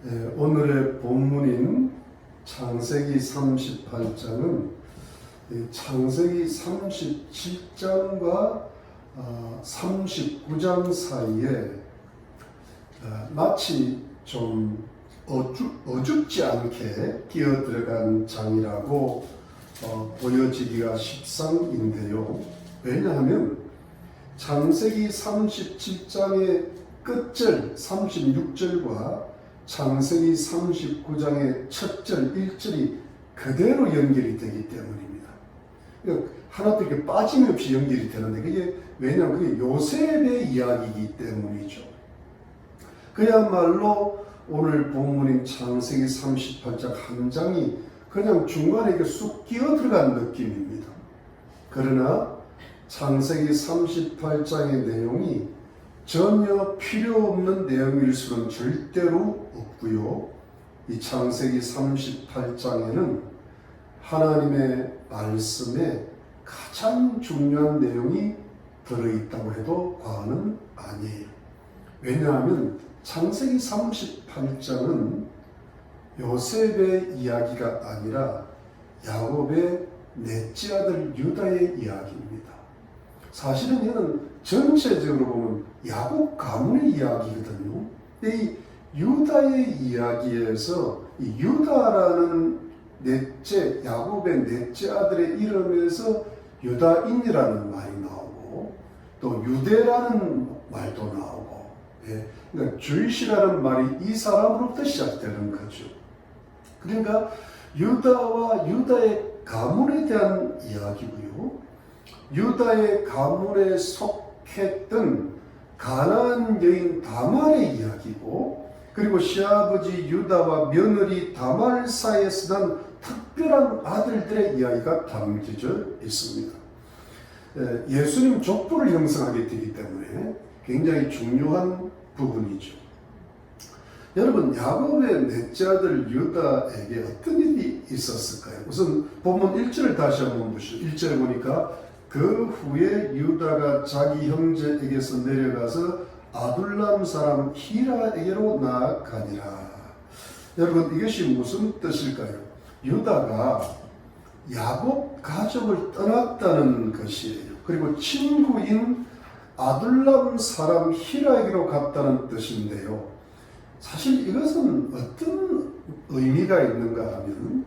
오늘의 본문인 창세기 38장은 창세기 37장과 39장 사이에 마치 좀 어줍지 않게 끼어들어간 장이라고 보여지기가 십상인데요. 왜냐하면 창세기 37장의 끝절 36절과 창세기 39장의 첫절 1절이 그대로 연결이 되기 때문입니다. 그러니까 하나도 이렇게 빠짐없이 연결이 되는데 그게 왜냐하면 그게 요셉의 이야기이기 때문이죠. 그야말로 오늘 본문인 창세기 38장 한 장이 그냥 중간에 이렇게 쑥 끼어 들어간 느낌입니다. 그러나 창세기 38장의 내용이 전혀 필요 없는 내용일 수는 절대로 없고요. 이 창세기 38장에는 하나님의 말씀에 가장 중요한 내용이 들어있다고 해도 과언은 아니에요. 왜냐하면 창세기 38장은 요셉의 이야기가 아니라 야곱의 넷째 아들 유다의 이야기입니다. 사실은 이는 전체적으로 보면 야곱 가문의 이야기거든요. 이 유다의 이야기에서 이 유다라는 야곱의 넷째 아들의 이름에서 유다인이라는 말이 나오고 또 유대라는 말도 나오고, 그러니까 주이시라는 말이 이 사람으로부터 시작되는 거죠. 그러니까 유다와 유다의 가문에 대한 이야기고요. 유다의 가문에 속했던 가나안 여인 다말의 이야기고, 그리고 시아버지 유다와 며느리 다말 사이에서 난 특별한 아들들의 이야기가 담겨져 있습니다. 예수님 족보를 형성하게 되기 때문에 굉장히 중요한 부분이죠. 여러분, 야곱의 넷째 아들 유다에게 어떤 일이 있었을까요? 우선 본문 1절을 다시 한번 보시죠. 1절 보니까 그 후에 유다가 자기 형제에게서 내려가서 아둘람 사람 히라에게로 나아가니라. 여러분, 이것이 무슨 뜻일까요? 유다가 야곱 가족을 떠났다는 것이에요. 그리고 친구인 아둘람 사람 히라에게로 갔다는 뜻인데요. 사실 이것은 어떤 의미가 있는가 하면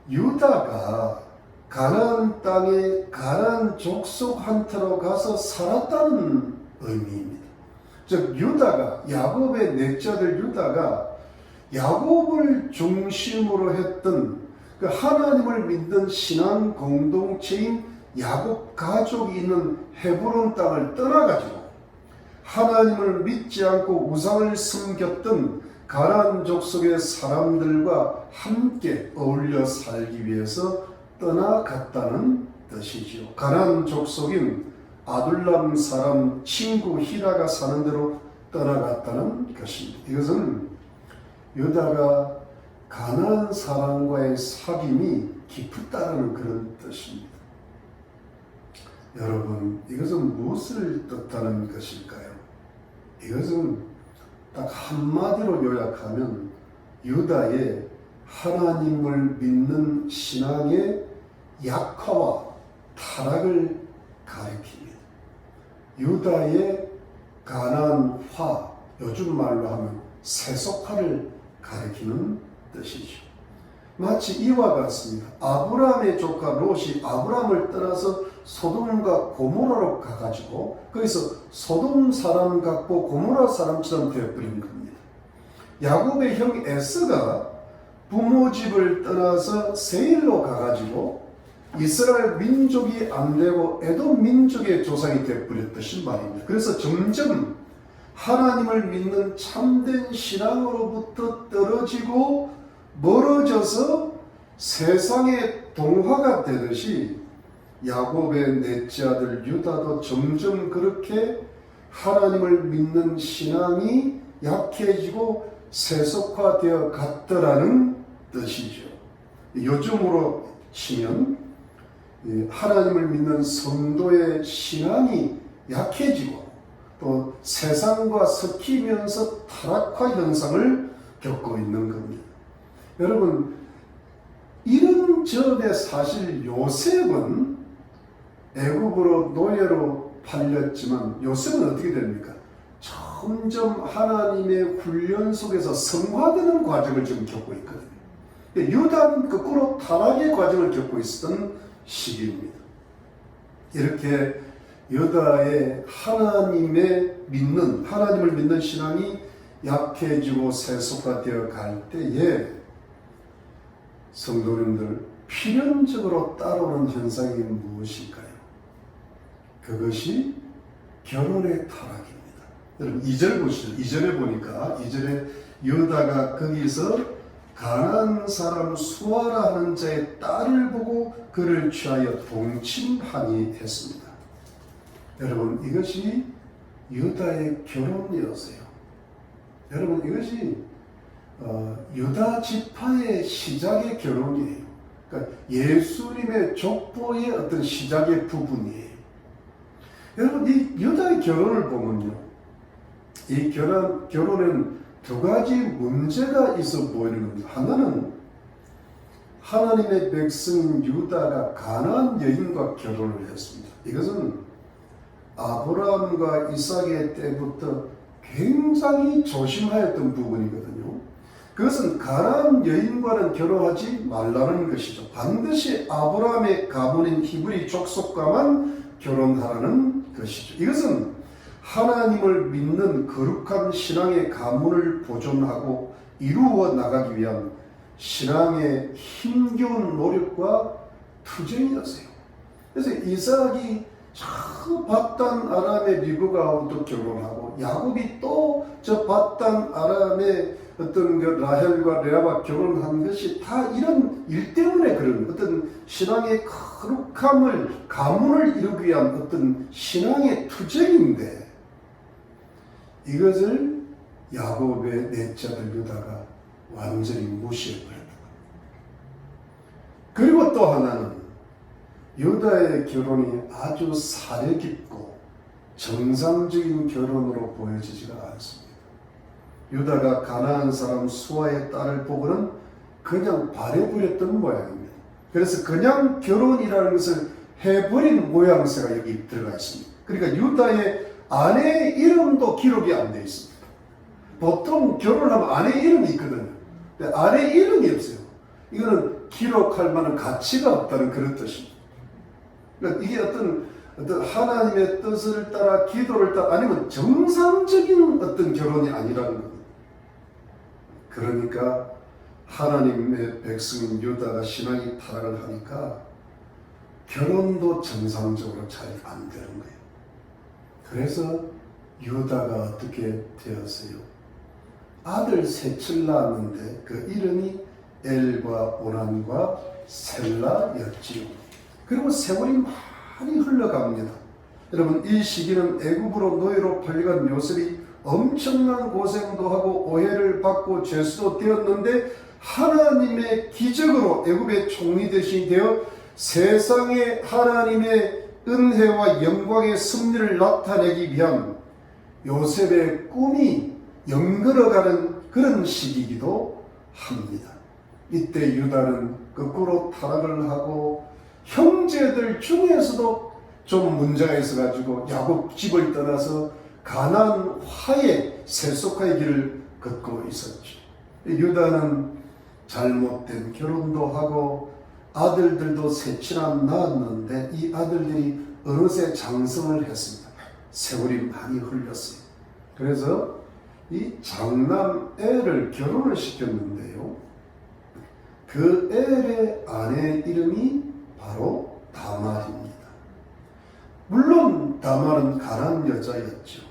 유다가 가나안 땅에 가나안 족속한테로 가서 살았다는 의미입니다. 즉 유다가 야곱의 넷째 아들 유다가 야곱을 중심으로 했던 그 하나님을 믿는 신앙 공동체인 야곱 가족이 있는 헤브론 땅을 떠나가지고 하나님을 믿지 않고 우상을 섬겼던 가나안 족속의 사람들과 함께 어울려 살기 위해서 떠나갔다는 뜻이죠. 가나안 족속인 아둘람 사람 친구 히라가 사는 대로 떠나갔다는 것입니다. 이것은 유다가 가나안 사람과의 사귐이 깊었다는 그런 뜻입니다. 여러분, 이것은 무엇을 뜻하는 것일까요? 이것은 딱 한마디로 요약하면 유다의 하나님을 믿는 신앙의 약화와 타락을 가리킵니다. 유다의 가난화, 요즘 말로 하면 세속화를 가리키는 뜻이죠. 마치 이와 같습니다. 아브라함의 조카 롯이 아브라함을 떠나서 소돔과 고모라로 가가지고 거기서 소돔 사람 같고 고모라 사람처럼 되어버린 겁니다. 야곱의 형 에서가 부모 집을 떠나서 세일로 가가지고 이스라엘 민족이 안 되고 에돔 민족의 조상이 되어버렸듯이 말입니다. 그래서 점점 하나님을 믿는 참된 신앙으로부터 떨어지고 멀어져서 세상의 동화가 되듯이 야곱의 넷째 아들 유다도 점점 그렇게 하나님을 믿는 신앙이 약해지고 세속화되어 갔더라는 뜻이죠. 요즘으로 치면 하나님을 믿는 성도의 신앙이 약해지고 또 세상과 섞이면서 타락화 현상을 겪고 있는 겁니다. 여러분, 이런 전에 사실 요셉은 애굽으로 노예로 팔렸지만 요셉은 어떻게 됩니까? 점점 하나님의 훈련 속에서 성화되는 과정을 지금 겪고 있거든요. 유다는 거꾸로 타락의 과정을 겪고 있었던 시기입니다. 이렇게 유다의 하나님을 믿는 신앙이 약해지고 세속화되어 갈 때에 성도님들 필연적으로 따라오는 현상이 무엇일까요? 그것이 결혼의 타락입니다. 여러분 2절 보시죠. 2절에 보니까 2절에 유다가 거기서 가나안 사람 수아라 하는 자의 딸을 보고 그를 취하여 동침하니 했습니다. 여러분 이것이 유다의 결혼이었어요. 여러분 이것이 유다 지파의 시작의 결혼이에요. 그러니까 예수님의 족보의 어떤 시작의 부분이에요. 여러분 이 유다의 결혼을 보면요, 이 결혼은 두 가지 문제가 있어 보이는 겁니다. 하나는 하나님의 백성 유다가 가나안 여인과 결혼을 했습니다. 이것은 아브라함과 이삭의 때부터 굉장히 조심하였던 부분이거든요. 그것은 가나안 여인과는 결혼하지 말라는 것이죠. 반드시 아브라함의 가문인 히브리 족속과만 결혼하라는 것이죠. 이것은 하나님을 믿는 거룩한 신앙의 가문을 보존하고 이루어 나가기 위한 신앙의 힘겨운 노력과 투쟁이었어요. 그래서 이삭이 저 밧단 아람의 리브가하고 또 결혼하고, 야곱이 또 저 밧단 아람의 어떤 그 라헬과 레아와 결혼한 것이 다 이런 일 때문에 그런 어떤 신앙의 거룩함을, 가문을 이루기 위한 어떤 신앙의 투쟁인데, 이것을 야곱의 넷째 아들 유다가 완전히 무시해버렸다. 그리고 또 하나는 유다의 결혼이 아주 사려 깊고 정상적인 결혼으로 보여지지가 않습니다. 유다가 가나안 사람 수아의 딸을 보고는 그냥 바래버렸던 모양입니다. 그래서 그냥 결혼이라는 것을 해버린 모양새가 여기 들어가 있습니다. 그러니까 유다의 아내의 이름도 기록이 안 되어 있습니다. 보통 결혼하면 아내의 이름이 있거든요. 근데 아내의 이름이 없어요. 이거는 기록할 만한 가치가 없다는 그런 뜻입니다. 그러니까 이게 어떤 하나님의 뜻을 따라 기도를 따라 아니면 정상적인 어떤 결혼이 아니라는 겁니다. 그러니까 하나님의 백성인 유다가 신앙이 타락을 하니까 결혼도 정상적으로 잘 안 되는 거예요. 그래서 유다가 어떻게 되었어요? 아들 셋을 낳았는데 그 이름이 엘과 오난과 셀라였지요. 그리고 세월이 많이 흘러갑니다. 여러분 이 시기는 애굽으로 노예로 팔려간 요셉이 엄청난 고생도 하고 오해를 받고 죄수도 되었는데 하나님의 기적으로 애굽의 총리 대신이 되어 세상에 하나님의 은혜와 영광의 승리를 나타내기 위한 요셉의 꿈이 연걸어가는 그런 시기이기도 합니다. 이때 유다는 거꾸로 타락을 하고 형제들 중에서도 좀 문제가 있어가지고 야곱 집을 떠나서 가나안 화해, 세속화의 길을 걷고 있었죠. 유다는 잘못된 결혼도 하고 아들들도 셋이나 낳았는데 이 아들들이 어느새 장성을 했습니다. 세월이 많이 흘렀어요. 그래서 이 장남 엘을 결혼을 시켰는데요. 그 엘의 아내 이름이 바로 다말입니다. 물론 다말은 가난 여자였죠.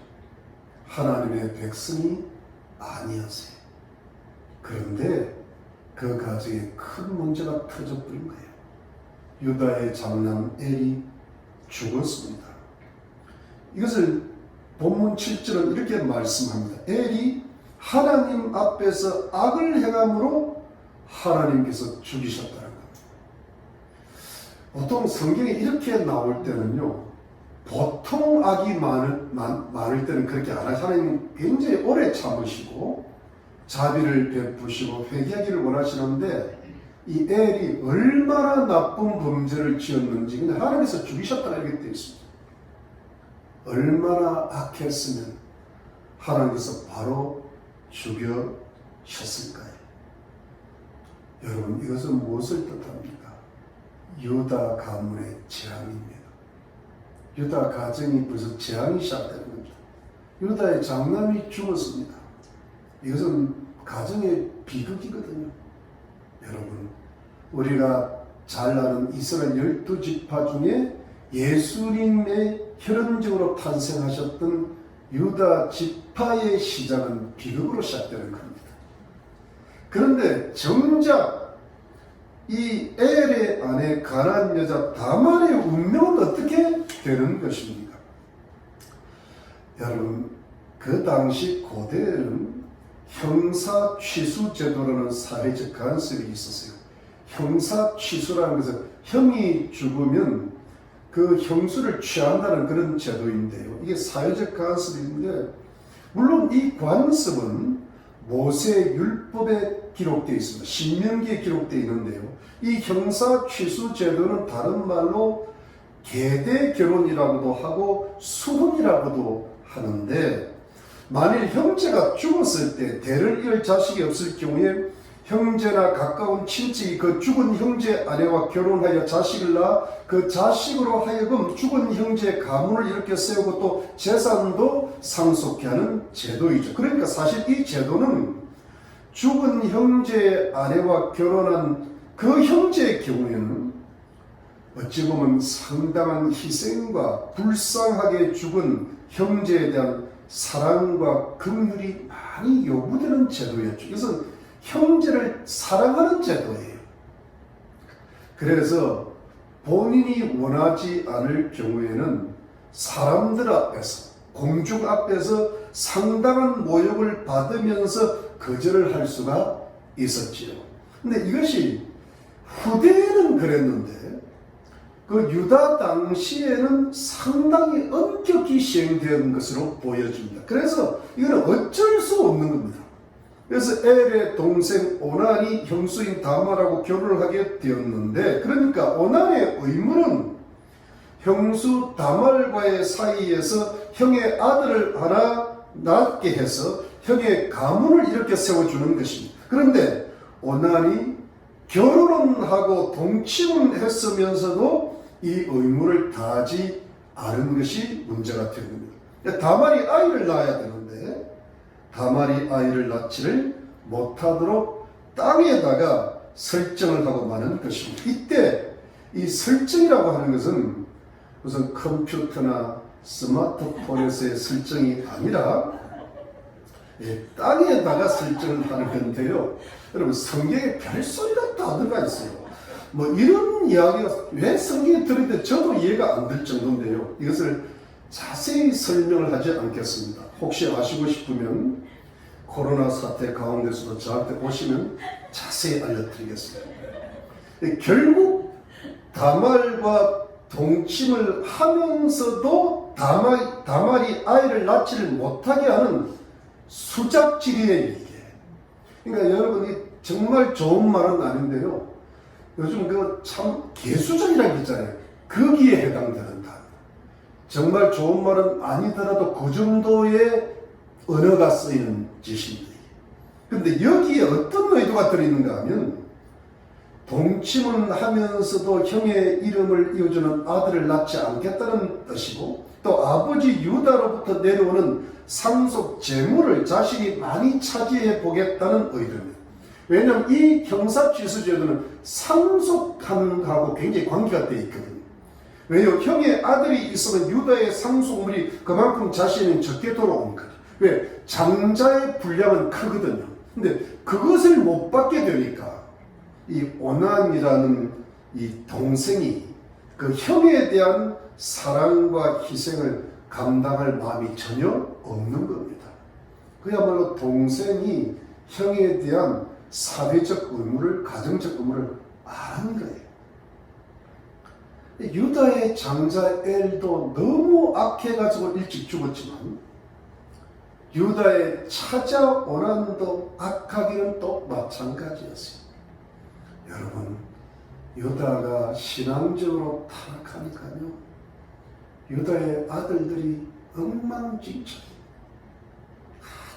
하나님의 백성이 아니었어요. 그런데 그 가정에 큰 문제가 터져버린 거예요. 유다의 장남 엘이 죽었습니다. 이것을 본문 7절은 이렇게 말씀합니다. 엘이 하나님 앞에서 악을 행함으로 하나님께서 죽이셨다는 겁니다. 보통 성경에 이렇게 나올 때는요, 보통 악이 많을 때는 그렇게 안 하죠. 하나님은 굉장히 오래 참으시고 자비를 베푸시고 회개하기를 원하시는데 이 엘이 얼마나 나쁜 범죄를 지었는지 그냥 하나님께서 죽이셨다고 이렇게 되어 있습니다. 얼마나 악했으면 하나님께서 바로 죽여셨을까요? 여러분, 이것은 무엇을 뜻합니까? 유다 가문의 재앙입니다. 유다 가정이 벌써 재앙이 시작되는 겁니다. 유다의 장남이 죽었습니다. 이것은 가정의 비극이거든요. 여러분, 우리가 잘 아는 이스라엘 12지파 중에 예수님의 혈연적으로 탄생하셨던 유다 지파의 시작은 비극으로 시작되는 겁니다. 그런데 정작 이 엘의 아내 가나안 여자 다말의 운명은 어떻게 되는 것입니까? 여러분, 그 당시 고대에는 형사 취수 제도라는 사회적 간섭이 있었어요. 형사 취수라는 것은 형이 죽으면 그 형수를 취한다는 그런 제도인데요. 이게 사회적 간섭인데, 물론 이 관습은 모세 율법에 기록되어 있습니다. 신명기에 기록되어 있는데요. 이 형사 취수 제도는 다른 말로 계대 결혼이라고도 하고 수혼이라고도 하는데, 만일 형제가 죽었을 때 대를 이을 자식이 없을 경우에 형제나 가까운 친척이 그 죽은 형제 아내와 결혼하여 자식을 낳아 그 자식으로 하여금 죽은 형제의 가문을 이렇게 세우고 또 재산도 상속케 하는 제도이죠. 그러니까 사실 이 제도는 죽은 형제의 아내와 결혼한 그 형제의 경우에는 어찌 보면 상당한 희생과 불쌍하게 죽은 형제에 대한 사랑과 긍휼이 많이 요구되는 제도였죠. 이것은 형제를 사랑하는 제도예요. 그래서 본인이 원하지 않을 경우에는 사람들 앞에서, 공중 앞에서 상당한 모욕을 받으면서 거절을 할 수가 있었지요. 근데 이것이 후대에는 그랬는데 그 유다 당시에는 상당히 엄격히 시행된 것으로 보여집니다. 그래서 이거는 어쩔 수 없는 겁니다. 그래서 엘의 동생 오난이 형수인 다말하고 결혼을 하게 되었는데, 그러니까 오난의 의무는 형수 다말과의 사이에서 형의 아들을 하나 낳게 해서 형의 가문을 이렇게 세워주는 것입니다. 그런데 오난이 결혼은 하고 동침은 했으면서도 이 의무를 다하지 않은 것이 문제가 되는 겁니다. 다말이 아이를 낳아야 되는데 다말이 아이를 낳지를 못하도록 땅에다가 설정을 하고 마는 것입니다. 이때 이 설정이라고 하는 것은 무슨 컴퓨터나 스마트폰에서의 설정이 아니라 땅에다가 설정을 하는 건데요. 여러분, 성경에 별소리가 다 들어가 있어요. 뭐 이런 이야기가 왜 성경에 들어있는데 저도 이해가 안 될 정도인데요. 이것을 자세히 설명을 하지 않겠습니다. 혹시 아시고 싶으면 코로나 사태 가운데서도 저한테 오시면 자세히 알려드리겠습니다. 결국 다말과 동침을 하면서도 다말이 아이를 낳지를 못하게 하는 수작질이에요, 이게. 그러니까 여러분이 정말 좋은 말은 아닌데요. 요즘 그 참 개수작이라는 게 있잖아요. 거기에 해당되는 단어. 정말 좋은 말은 아니더라도 그 정도의 언어가 쓰이는 짓입니다. 그런데 여기에 어떤 의도가 들어있는가 하면 동침을 하면서도 형의 이름을 이어주는 아들을 낳지 않겠다는 뜻이고, 또 아버지 유다로부터 내려오는 상속 재물을 자식이 많이 차지해 보겠다는 의도입니다. 왜냐하면 이 형사취수제도는 상속함하고 굉장히 관계가 되어 있거든요. 왜요? 형의 아들이 있으면 유다의 상속물이 그만큼 자신이 적게 돌아오는 거예요. 왜? 장자의 분량은 크거든요. 근데 그것을 못 받게 되니까 이 오난이라는 이 동생이 그 형에 대한 사랑과 희생을 감당할 마음이 전혀 없는 겁니다. 그야말로 동생이 형에 대한 사회적 의무를, 가정적 의무를 안 한 거예요. 유다의 장자 엘도 너무 악해가지고 일찍 죽었지만 유다의 차자 오난도 유다가 신앙적으로 타락하니까요, 유다의 아들들이 엉망진창,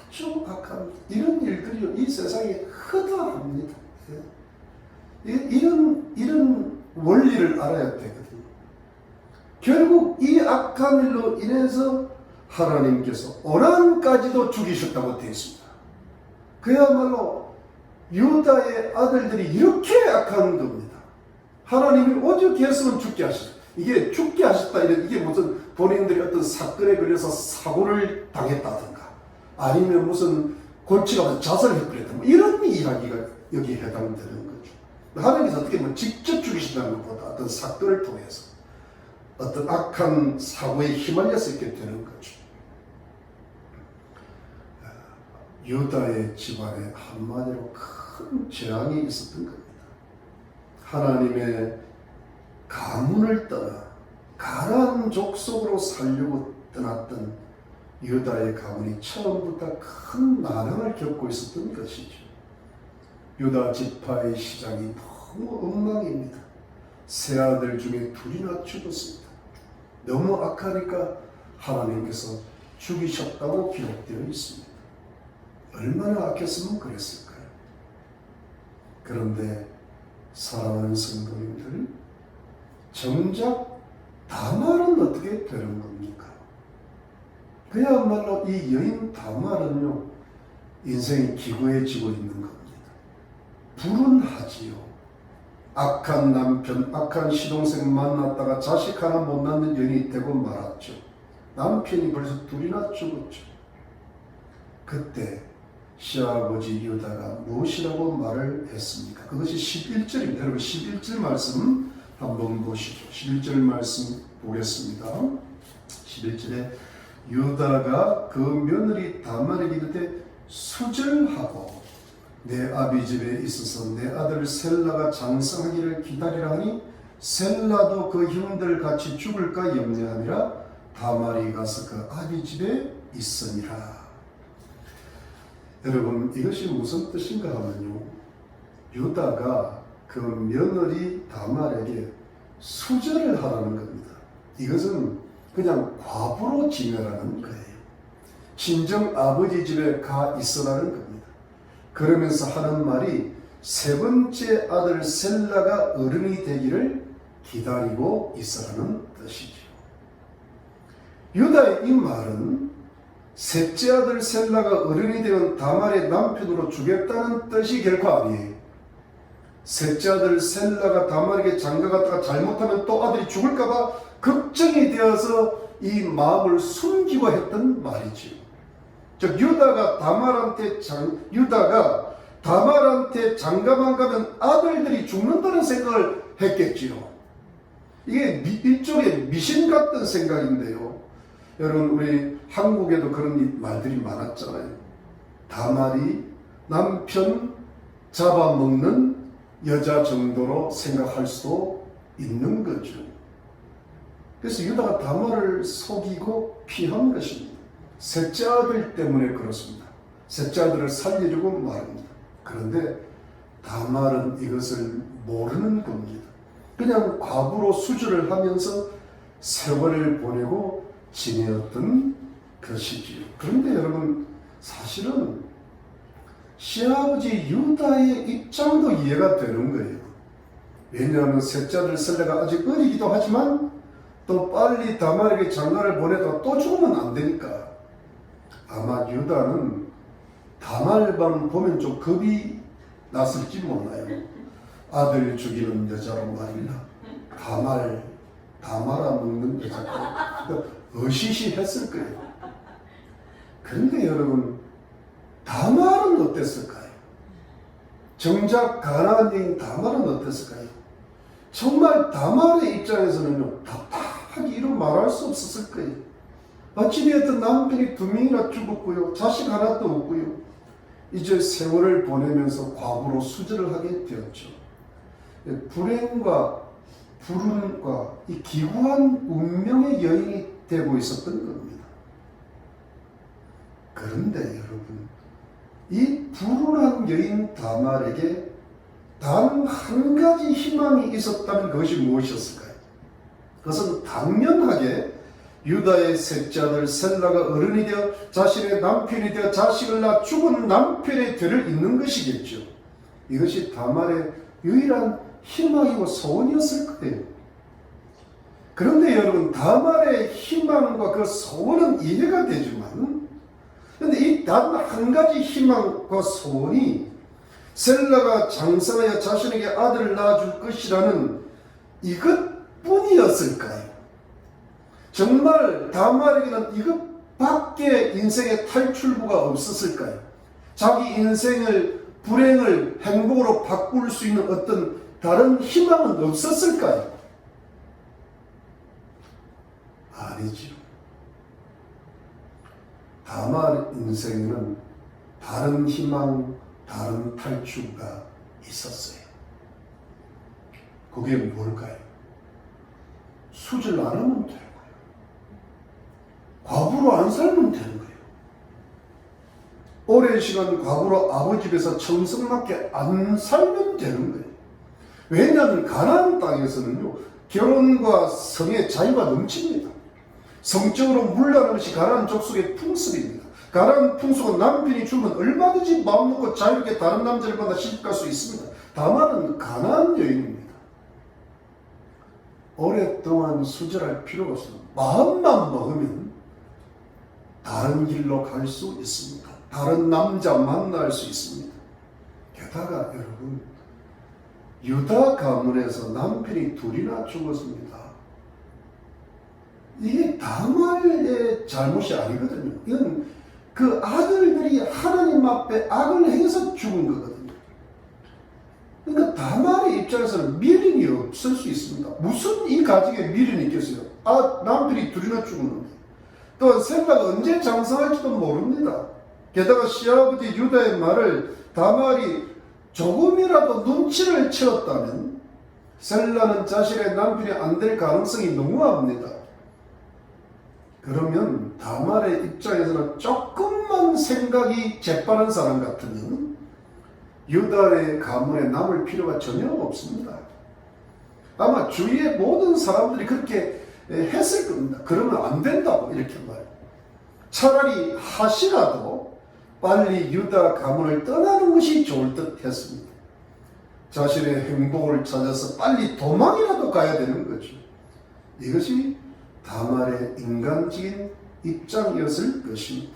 아주 악한 이런 일들이 이 세상에 허다합니다. 이런 원리를 알아야 되거든요. 결국 이 악한 일로 인해서 하나님께서 오난까지도 죽이셨다고 되어 있습니다. 그야말로 유다의 아들들이 이렇게 악한 겁니다. 하나님이 오죽 했으면 죽게 하셨다. 이게 죽게 하셨다, 이게 무슨 본인들이 어떤 사건에 걸려서 사고를 당했다든가, 아니면 무슨 골치가 와서 자살했더라, 뭐 이런 이야기가 여기에 해당되는 거죠. 하나님께서 어떻게 보면 직접 죽이신다는 것보다 어떤 사건을 통해서 어떤 악한 사고에 휘말려서 있게 되는 거죠. 유다의 집안에 한마디로 큰 재앙이 있었던 겁니다. 하나님의 가문을 떠나 가나안 족속으로 살려고 떠났던 유다의 가문이 처음부터 큰 난항을 겪고 있었던 것이죠. 유다 지파의 시작이 너무 엉망입니다. 세 아들 중에 둘이나 죽었습니다. 너무 악하니까 하나님께서 죽이셨다고 기록되어 있습니다. 얼마나 악했으면 그랬을까요? 그런데 사랑하는 성도님들, 정작 다말은 어떻게 되는 겁니까? 그야말로 이 여인 다말은요, 인생이 기구해지고 있는 겁니다. 불운하지요. 악한 남편, 악한 시동생 만났다가 자식 하나 못 낳는 여인이 되고 말았죠. 남편이 벌써 둘이나 죽었죠. 그때 시아버지 유다가 무엇이라고 말을 했습니까? 그것이 11절입니다. 여러분 11절 말씀 한번 보시죠. 11절 말씀 보겠습니다. 11절에 유다가 그 며느리 다말에게 이르되 수절하고 내 아비 집에 있어서 내 아들 셀라가 장성하기를 기다리라 하니 셀라도 그 형들 같이 죽을까 염려하니라. 다말이 가서 그 아비 집에 있으니라. 여러분, 이것이 무슨 뜻인가 하면요, 유다가 그 며느리 다말에게 수절을 하라는 겁니다. 이것은 그냥 과부로 지내라는 거예요. 친정 아버지 집에 가 있으라는 겁니다. 그러면서 하는 말이 세 번째 아들 셀라가 어른이 되기를 기다리고 있으라는 뜻이죠. 유다의 이 말은 셋째 아들 셀라가 어른이 되면 다말의 남편으로 주겠다는 뜻이 결코 아니에요. 셋째 아들 셀라가 다말에게 장가갔다가 잘못하면 또 아들이 죽을까봐 걱정이 되어서 이 마음을 숨기고 했던 말이지요. 즉 유다가 다말한테 장가만 가면 아들들이 죽는다는 생각을 했겠지요. 이게 일종의 미신 같은 생각인데요. 여러분, 우리 한국에도 그런 말들이 많았잖아요. 다말이 남편 잡아먹는 여자 정도로 생각할 수도 있는 거죠. 그래서 유다가 다말을 속이고 피한 것입니다. 셋째 아들 때문에 그렇습니다. 셋째 아들을 살리려고 말합니다. 그런데 다말은 이것을 모르는 겁니다. 그냥 과부로 수주를 하면서 세월을 보내고 지내었던 것이지요. 그런데 여러분, 사실은 시아버지 유다의 입장도 이해가 되는 거예요. 왜냐하면 셋째 아들 셀라가 아직 어리기도 하지만 또 빨리 다말에게 장가를 보내다가 또 죽으면 안 되니까 아마 유다는 다말만 보면 좀 겁이 났을지 몰라요. 아들 죽이는 여자로 말이야. 다말아 먹는 여자가 어시시했을 거예요. 그런데 여러분, 다말은 어땠을까요? 정작 가나안인 다말은 어땠을까요? 정말 다말의 입장에서는요, 답답하게 이루 말할 수 없었을 거예요. 어찌되었든 남편이 2명이나 죽었고요, 자식 하나도 없고요, 이제 세월을 보내면서 과부로 수절을 하게 되었죠. 불행과 불운과 이 기구한 운명의 여인이 되고 있었던 겁니다. 그런데 여러분, 이 불운한 여인 다말에게 단 한 가지 희망이 있었다면 그것이 무엇이었을까요? 그것은 당연하게 유다의 셋째 아들 셀라가 어른이 되어 자신의 남편이 되어 자식을 낳아 죽은 남편의 뒤를 잇는 것이겠죠. 이것이 다말의 유일한 희망이고 소원이었을 거예요. 그런데 여러분, 다말의 희망과 그 소원은 이해가 되지만, 그런데 이 단 한 가지 희망과 소원이 셀라가 장성하여 자신에게 아들을 낳아줄 것이라는 이것뿐이었을까요? 정말 다말에게는 이것밖에 인생의 탈출구가 없었을까요? 자기 인생을 불행을 행복으로 바꿀 수 있는 어떤 다른 희망은 없었을까요? 아니죠. 다말 인생에는 다른 희망, 다른 탈출구가 있었어요. 그게 뭘까요? 수질 안 하면 되는 거예요. 과부로 안 살면 되는 거예요. 오랜 시간 과부로 아버지 집에서 청승맞게 안 살면 되는 거예요. 왜냐하면 가나안 땅에서는요, 결혼과 성의 자유가 넘칩니다. 성적으로 물러나는 것이 가나안 족속의 풍습입니다. 가나안 풍속은 남편이 주면 얼마든지 마음 놓고 자유롭게 다른 남자를 만나 시집갈 수 있습니다. 다만은 가나안 여인입니다. 오랫동안 수절할 필요가 없습니다. 마음만 먹으면 다른 길로 갈 수 있습니다. 다른 남자 만날 수 있습니다. 게다가 여러분, 유다 가문에서 남편이 둘이나 죽었습니다. 이게 다말의 잘못이 아니거든요. 이건 그 아들들이 하나님 앞에 악을 행해서 죽은 거거든요. 그러니까 다말의 입장에서는 미련이 없을 수 있습니다. 무슨 이 가정에 미련이 있겠어요? 남편이 둘이나 죽었는데. 또한 셀라가 언제 장성할지도 모릅니다. 게다가 시아버지 유다의 말을 다말이 조금이라도 눈치를 채웠다면 셀라는 자신의 남편이 안 될 가능성이 농후합니다. 그러면 다말의 입장에서는 조금만 생각이 재빠른 사람 같으면 유다의 가문에 남을 필요가 전혀 없습니다. 아마 주위의 모든 사람들이 그렇게 했을 겁니다. 그러면 안 된다고 이렇게 말해요. 차라리 하시라도 빨리 유다 가문을 떠나는 것이 좋을 듯 했습니다. 자신의 행복을 찾아서 빨리 도망이라도 가야 되는 거죠. 이것이 다말의 인간적인 입장이었을 것입니다.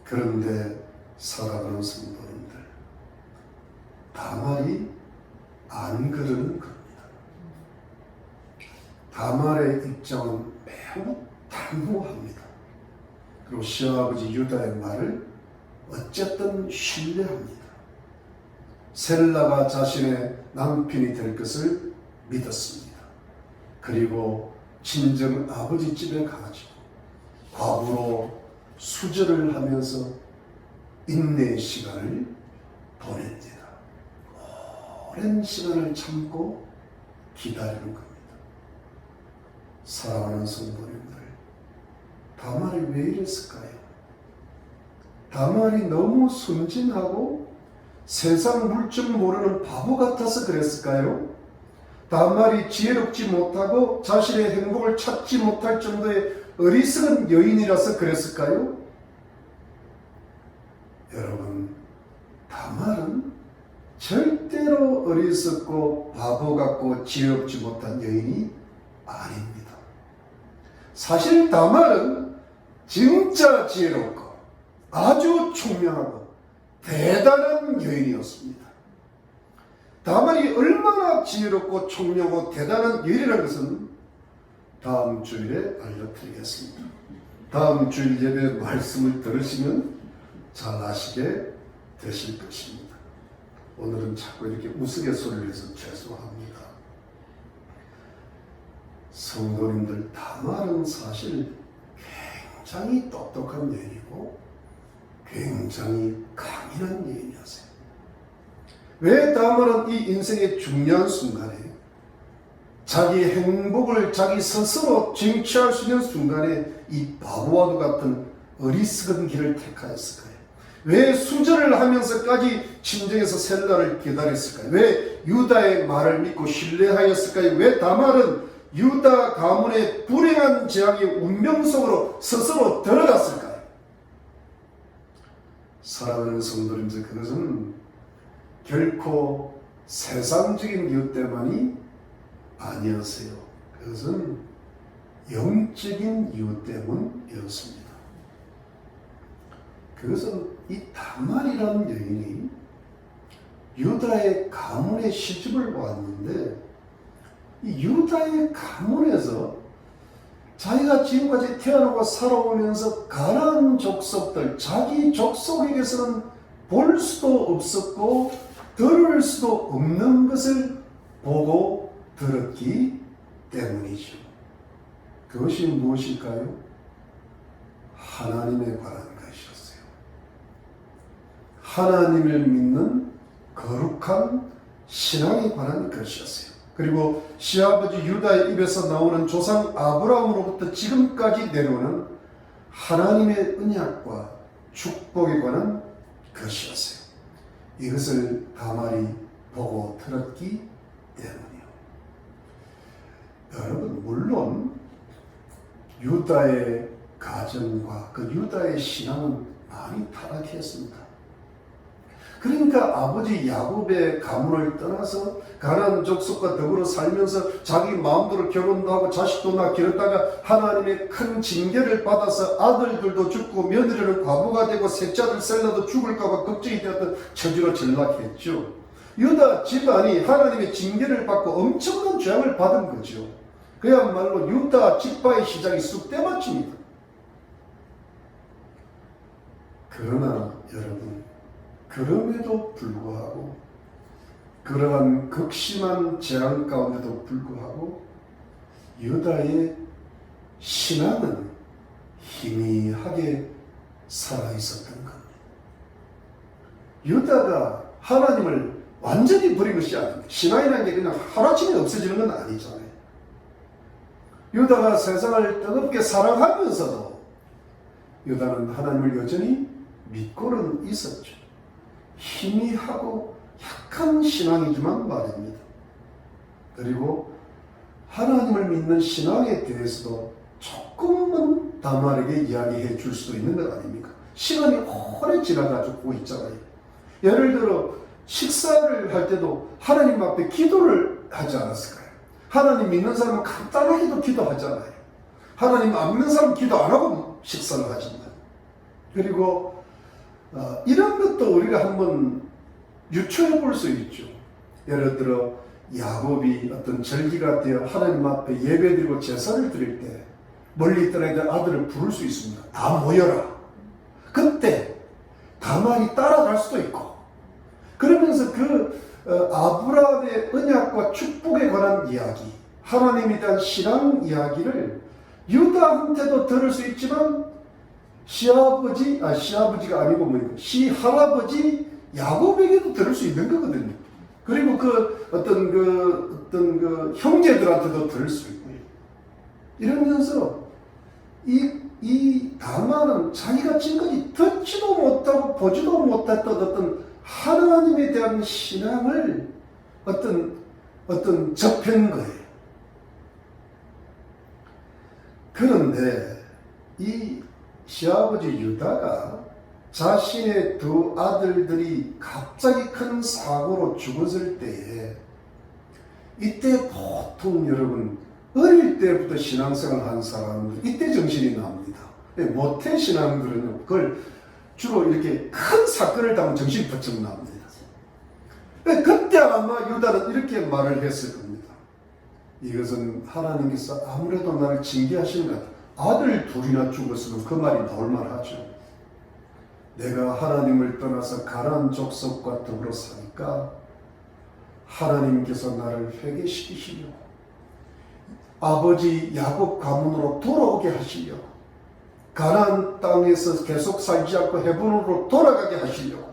그런데 사랑하는 성도님들, 다말이 안 그러는 겁니다. 다말의 입장은 매우 단호합니다. 그리고 시아버지 유다의 말을 어쨌든 신뢰합니다. 셀라가 자신의 남편이 될 것을 믿었습니다. 그리고 친정 아버지 집에 가가지고 과부로 수절을 하면서 인내의 시간을 보냅니다. 오랜 시간을 참고 기다리는 겁니다. 사랑하는 성도님들, 다말이 왜 이랬을까요? 다말이 너무 순진하고 세상 물정 모르는 바보 같아서 그랬을까요? 다말이 지혜롭지 못하고 자신의 행복을 찾지 못할 정도의 어리석은 여인이라서 그랬을까요? 여러분, 다말은 절대로 어리석고 바보 같고 지혜롭지 못한 여인이 아닙니다. 사실 다말은 진짜 지혜롭고 아주 총명하고 대단한 여인이었습니다. 다말이 얼마나 지혜롭고 총명하고 대단한 여인이라는 것은 다음 주일에 알려드리겠습니다. 다음 주일 예배 말씀을 들으시면 잘 아시게 되실 것입니다. 오늘은 자꾸 이렇게 우스갯소리를 해서 죄송합니다. 성도님들, 다말은 사실 굉장히 똑똑한 여인이고 굉장히 강인한 여인이었어요. 왜 다말은 이 인생의 중요한 순간에 자기 행복을 자기 스스로 쟁취할 수 있는 순간에 이 바보와도 같은 어리석은 길을 택하였을까요? 왜 수절을 하면서까지 친정에서 셀라를 기다렸을까요? 왜 유다의 말을 믿고 신뢰하였을까요? 왜 다말은 유다 가문의 불행한 재앙의 운명 속으로 스스로 들어갔을까요? 사랑하는 성도님들, 그것은 결코 세상적인 이유 때문이 아니었어요. 그것은 영적인 이유 때문이었습니다. 그것은 이 다말이라는 여인이 유다의 가문에 시집을 왔는데, 이 유다의 가문에서 자기가 지금까지 태어나고 살아오면서 가나안 족속들, 자기 족속에게서는 볼 수도 없었고 들을 수도 없는 것을 보고 들었기 때문이죠. 그것이 무엇일까요? 하나님에 관한 것이었어요. 하나님을 믿는 거룩한 신앙에 관한 것이었어요. 그리고 시아버지 유다의 입에서 나오는 조상 아브라함으로부터 지금까지 내려오는 하나님의 언약과 축복에 관한 것이었어요. 이것을 다말이 보고 들었기 때문이요. 여러분, 물론 유다의 가정과 그 유다의 신앙은 많이 타락했습니다. 그러니까 아버지 야곱의 가문을 떠나서 가나안 족속과 더불어 살면서 자기 마음대로 결혼도 하고 자식도 낳아 기르다가 하나님의 큰 징계를 받아서 아들들도 죽고 며느리는 과부가 되고 셋째 아들 셀라도 죽을까봐 걱정이 되었던 처지로 전락했죠. 유다 집안이 하나님의 징계를 받고 엄청난 죄악을 받은 거죠. 그야말로 유다 집파의 시작이 쑥대밭입니다. 그러나 여러분, 그럼에도 불구하고, 그러한 극심한 재앙 가운데도 불구하고 유다의 신앙은 희미하게 살아있었던 겁니다. 유다가 하나님을 완전히 버린 것이 아닙니다. 신앙이라는 게 그냥 하루아침에 없어지는 건 아니잖아요. 유다가 세상을 뜨겁게 사랑하면서도 유다는 하나님을 여전히 믿고는 있었죠. 희미하고 약한 신앙이지만 말입니다. 그리고 하나님을 믿는 신앙에 대해서도 조금은 다말에게 이야기해 줄 수도 있는 것 아닙니까? 시간이 오래 지나가지고 있잖아요. 예를 들어 식사를 할 때도 하나님 앞에 기도를 하지 않았을까요? 하나님 믿는 사람은 간단하게도 기도하잖아요. 하나님 안 믿는 사람은 기도 안 하고 식사를 하잖아요. 그리고 이런 것도 우리가 한번 유추해 볼 수 있죠. 예를 들어 야곱이 어떤 절기가 되어 하나님 앞에 예배드리고 제사를 드릴 때 멀리 떠나 있던 아들을 부를 수 있습니다. 다 모여라. 그때 다말이 따라갈 수도 있고, 그러면서 그 아브라함의 언약과 축복에 관한 이야기, 하나님에 대한 신앙 이야기를 유다한테도 들을 수 있지만 시아버지가 아니고 뭐니까 시할아버지 야곱에게도 들을 수 있는 거거든요. 그리고 어떤 형제들한테도 들을 수 있고요. 이러면서 이 다말은 자기가 지금까지 듣지도 못하고 보지도 못했던 어떤 하나님에 대한 신앙을 접한 거예요. 그런데 이 시아버지 유다가 자신의 두 아들들이 갑자기 큰 사고로 죽었을 때에, 이때 보통 여러분 어릴 때부터 신앙생활 한 사람들 이때 정신이 납니다. 모태 신앙들은요, 그걸 주로 이렇게 큰 사건을 당하면 정신이 번쩍 납니다. 그때 아마 유다는 이렇게 말을 했을 겁니다. 이것은 하나님께서 아무래도 나를 징계하시는 것 같아. 아들 둘이나 죽었으면 그 말이 나올 만하죠. 내가 하나님을 떠나서 가나안 족속과 더불어 사니까 하나님께서 나를 회개시키시려고, 아버지 야곱 가문으로 돌아오게 하시려고, 가나안 땅에서 계속 살지 않고 헤브론으로 돌아가게 하시려고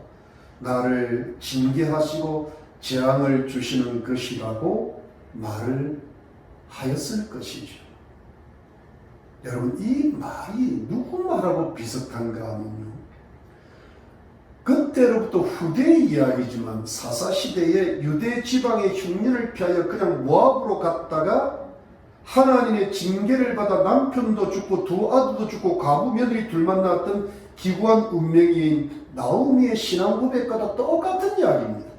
나를 징계하시고 재앙을 주시는 것이라고 말을 하였을 것이죠. 여러분, 이 말이 누구 말하고 비슷한가 하면요, 그때로부터 후대의 이야기지만 사사시대에 유대 지방의 흉년을 피하여 그냥 모압으로 갔다가 하나님의 징계를 받아 남편도 죽고 두 아들도 죽고 과부 며느리 둘만 낳았던 기구한 운명이인 나오미의 신앙 고백과도 똑같은 이야기입니다.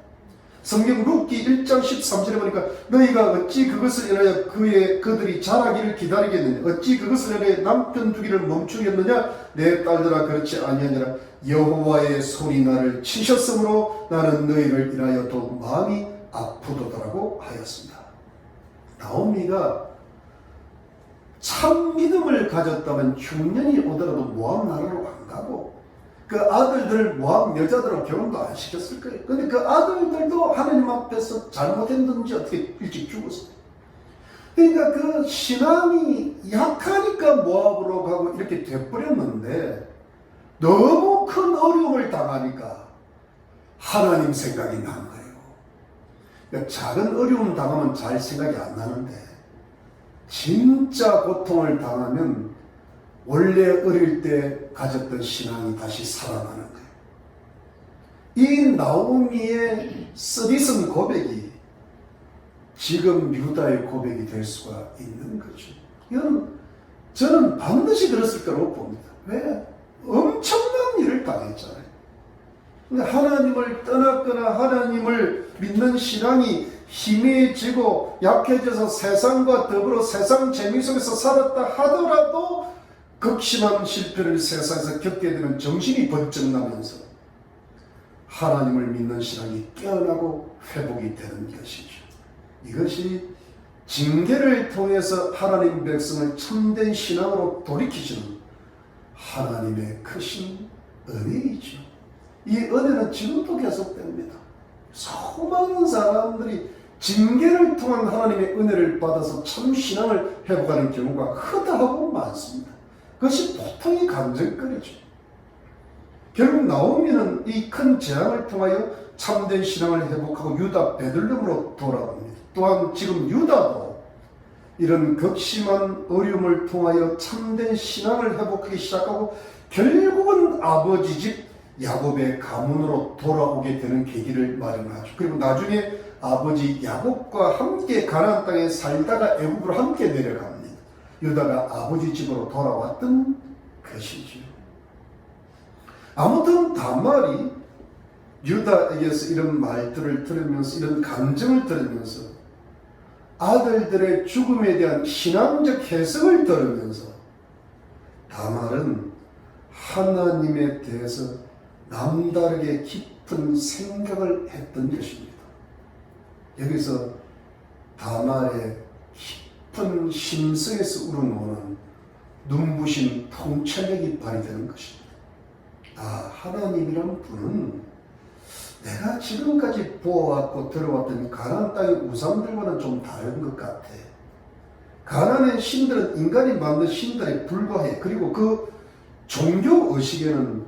성경 룻기 1장 13절에 보니까 너희가 어찌 그것을 인하여 그들이 자라기를 기다리겠느냐, 어찌 그것을 인하여 남편 주기를 멈추겠느냐, 내 딸들아 그렇지 아니하니라. 여호와의 손이 나를 치셨으므로 나는 너희를 인하여 더욱 마음이 아프도다라고 하였습니다. 나오미가 참 믿음을 가졌다면 흉년이 오더라도 모압 나라로 안 가고 그 아들들 모압 여자들하고 결혼도 안 시켰을 거예요. 근데 그 아들들도 하나님 앞에서 잘못했는지 어떻게 일찍 죽었어요. 그러니까 그 신앙이 약하니까 모압으로 가고 이렇게 돼버렸는데 너무 큰 어려움을 당하니까 하나님 생각이 난 거예요. 그러니까 작은 어려움 당하면 잘 생각이 안 나는데 진짜 고통을 당하면 원래 어릴 때 가졌던 신앙이 다시 살아나는 거예요. 이 나오미의 쓰디쓴 고백이 지금 유다의 고백이 될 수가 있는 거죠. 이건 저는 반드시 그랬을 거라고 봅니다. 왜? 엄청난 일을 당했잖아요. 하나님을 떠났거나 하나님을 믿는 신앙이 희미해지고 약해져서 세상과 더불어 세상 재미 속에서 살았다 하더라도 극심한 실패를 세상에서 겪게 되면 정신이 번쩍 나면서 하나님을 믿는 신앙이 깨어나고 회복이 되는 것이죠. 이것이 징계를 통해서 하나님 백성을 참된 신앙으로 돌이키시는 하나님의 크신 은혜이죠. 이 은혜는 지금도 계속됩니다. 수많은 사람들이 징계를 통한 하나님의 은혜를 받아서 참 신앙을 회복하는 경우가 허다하고 많습니다. 그것이 보통의 간증거리죠. 결국 나오미는 이 큰 재앙을 통하여 참된 신앙을 회복하고 유다 베들레헴으로 돌아옵니다. 또한 지금 유다도 이런 극심한 어려움을 통하여 참된 신앙을 회복하기 시작하고 결국은 아버지 집 야곱의 가문으로 돌아오게 되는 계기를 마련하죠. 그리고 나중에 아버지 야곱과 함께 가나안 땅에 살다가 애굽으로 함께 내려갑니다. 유다가 아버지 집으로 돌아왔던 것이죠. 아무튼 다말이 유다에게서 이런 말들을 들으면서 이런 감정을 들으면서 아들들의 죽음에 대한 신앙적 해석을 들으면서 다말은 하나님에 대해서 남다르게 깊은 생각을 했던 것입니다. 여기서 다말의 깊은 심성에서 우러나오는 눈부신 통찰력이 발휘되는 것입니다. 아, 하나님이란 분은 내가 지금까지 보아왔고 들어왔던 가나안 땅의 우상들과는 좀 다른 것 같아. 가나안의 신들은 인간이 만든 신들에 불과해. 그리고 그 종교 의식에는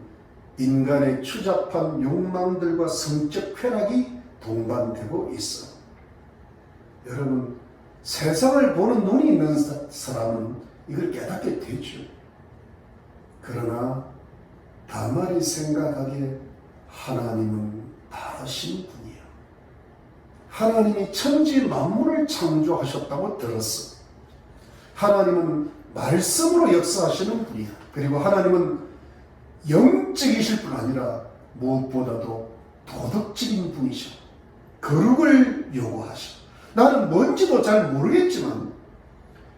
인간의 추잡한 욕망들과 성적 쾌락이 동반되고 있어. 여러분, 세상을 보는 눈이 있는 사람은 이걸 깨닫게 되죠. 그러나 다말이 생각하기에 하나님은 다르신 분이야. 하나님이 천지 만물을 창조하셨다고 들었어. 하나님은 말씀으로 역사하시는 분이야. 그리고 하나님은 영적이실 뿐 아니라 무엇보다도 도덕적인 분이셔. 거룩을 요구하셔. 나는 뭔지도 잘 모르겠지만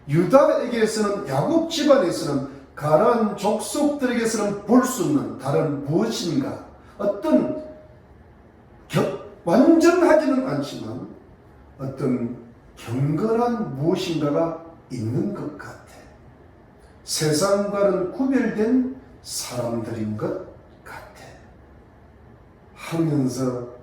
유다에게서는 야곱 집안에서는 가나안 족속들에게서는 볼 수 없는 다른 무엇인가, 어떤 완전하지는 않지만 어떤 경건한 무엇인가가 있는 것 같아. 세상과는 구별된 사람들인 것 같아 하면서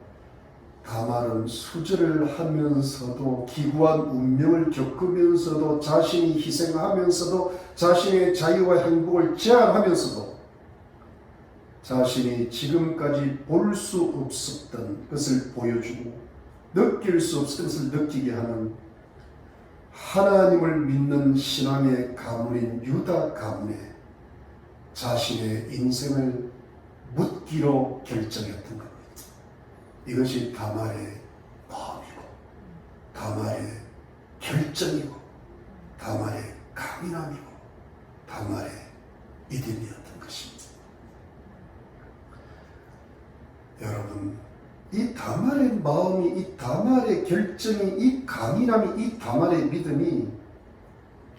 다말은 수절을 하면서도 기구한 운명을 겪으면서도 자신이 희생하면서도 자신의 자유와 행복을 제한하면서도 자신이 지금까지 볼 수 없었던 것을 보여주고 느낄 수 없었던 것을 느끼게 하는 하나님을 믿는 신앙의 가문인 유다 가문에 자신의 인생을 묻기로 결정했던 겁니다. 이것이 다말의 마음이고 다말의 결정이고 다말의 강인함이고 다말의 믿음이었던 것입니다. 여러분, 이 다말의 마음이, 이 다말의 결정이, 이 강인함이, 이 다말의 믿음이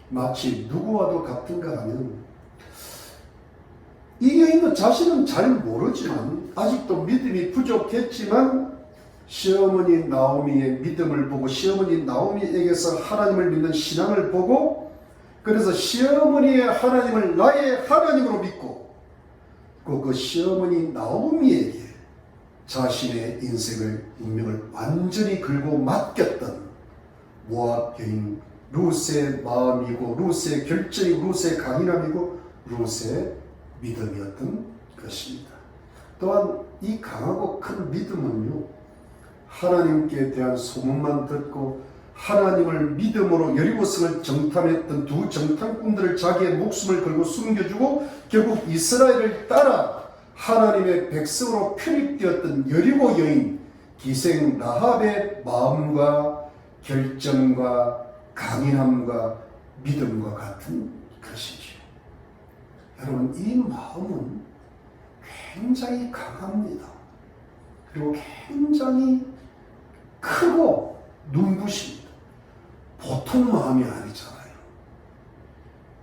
마치 누구와도 같은가 하면, 이 여인은 자신은 잘 모르지만 아직도 믿음이 부족했지만 시어머니 나오미의 믿음을 보고 시어머니 나오미에게서 하나님을 믿는 신앙을 보고, 그래서 시어머니의 하나님을 나의 하나님으로 믿고 그 시어머니 나오미에게 자신의 인생을, 운명을 완전히 걸고 맡겼던 모압 여인 룻의 마음이고 룻의 결정이고 룻의 강인함이고 룻의 믿음이었던 것입니다. 또한 이 강하고 큰 믿음은요, 하나님께 대한 소문만 듣고 하나님을 믿음으로 여리고성을 정탐했던 두 정탐꾼들을 자기의 목숨을 걸고 숨겨주고 결국 이스라엘을 따라 하나님의 백성으로 편입되었던 여리고 여인 기생 라합의 마음과 결정과 강인함과 믿음과 같은 것이죠. 여러분, 이 마음은 굉장히 강합니다. 그리고 굉장히 크고 눈부십니다. 보통 마음이 아니잖아요.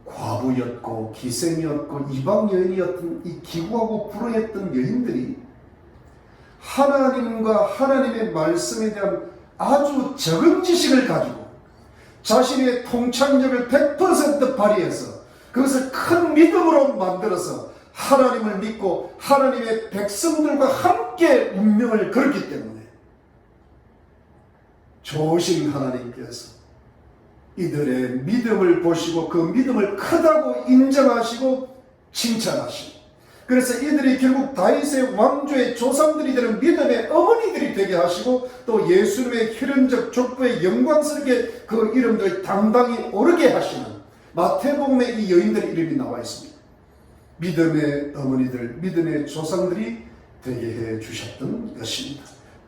과부였고 기생이었고 이방 여인이었던 이 기구하고 불허했던 여인들이 하나님과 하나님의 말씀에 대한 아주 적은 지식을 가지고 자신의 통찰력을 100% 발휘해서 그것을 큰 믿음으로 만들어서 하나님을 믿고 하나님의 백성들과 함께 운명을 걸었기 때문에 좋으신 하나님께서 이들의 믿음을 보시고 그 믿음을 크다고 인정하시고 칭찬하시고, 그래서 이들이 결국 다윗의 왕조의 조상들이 되는 믿음의 어머니들이 되게 하시고 또 예수님의 혈연적 족보에 영광스럽게 그 이름들을 당당히 오르게 하시는 마태복음에 이 여인들의 이름이 나와 있습니다. 믿음의 어머니들, 믿음의 조상들이 되게 해 주셨던 것입니다.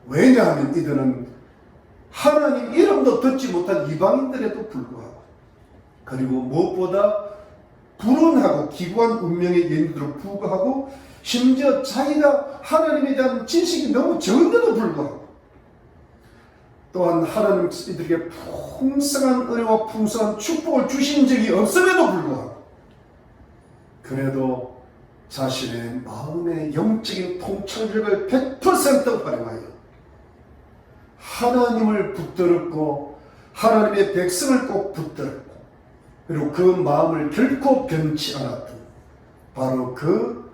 왜냐하면 이들은 하나님 이름도 듣지 못한 이방인들에도 불구하고, 그리고 무엇보다 불운하고 기구한 운명의 여인들로 불구하고, 심지어 자기가 하나님에 대한 지식이 너무 적은데도 불구하고, 또한 하나님 이들에게 풍성한 은혜와 풍성한 축복을 주신 적이 없음에도 불구하고, 그래도 자신의 마음의 영적인 통찰력을 100% 활용하여 하나님을 붙들었고 하나님의 백성을 꼭 붙들었고, 그리고 그 마음을 결코 변치 않았던, 바로 그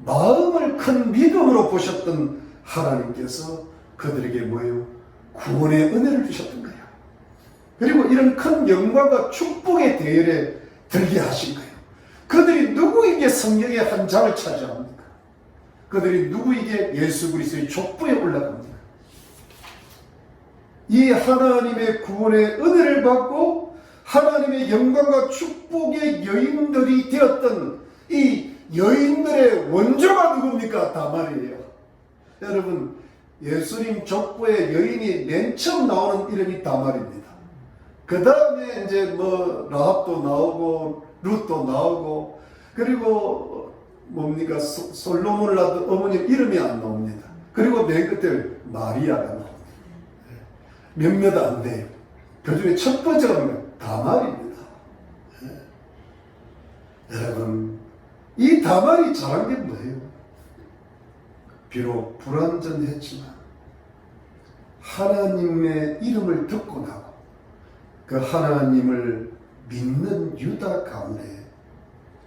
마음을 큰 믿음으로 보셨던 하나님께서 그들에게 뭐예요? 구원의 은혜를 주셨던 거예요. 그리고 이런 큰 영광과 축복의 대열에 들게 하신 거예요. 그들이 누구에게 성경의 한 장을 차지합니까? 그들이 누구에게 예수 그리스도의 족보에 올라갑니까? 이 하나님의 구원의 은혜를 받고 하나님의 영광과 축복의 여인들이 되었던 이 여인들의 원조가 누굽니까? 다말이에요. 여러분, 예수님 족보의 여인이 맨 처음 나오는 이름이 다말입니다. 그 다음에 이제 뭐 라합도 나오고 룻도 나오고, 그리고 뭡니까? 솔로몬을 낳던 어머니 이름이 안 나옵니다. 그리고 맨 끝에 마리아가 나옵니다. 몇몇 안 돼요. 그 중에 첫 번째가 다말입니다. 여러분, 이 다말이 잘한 게 뭐예요? 비록 불완전했지만 하나님의 이름을 듣고 나고 그 하나님을 믿는 유다 가문에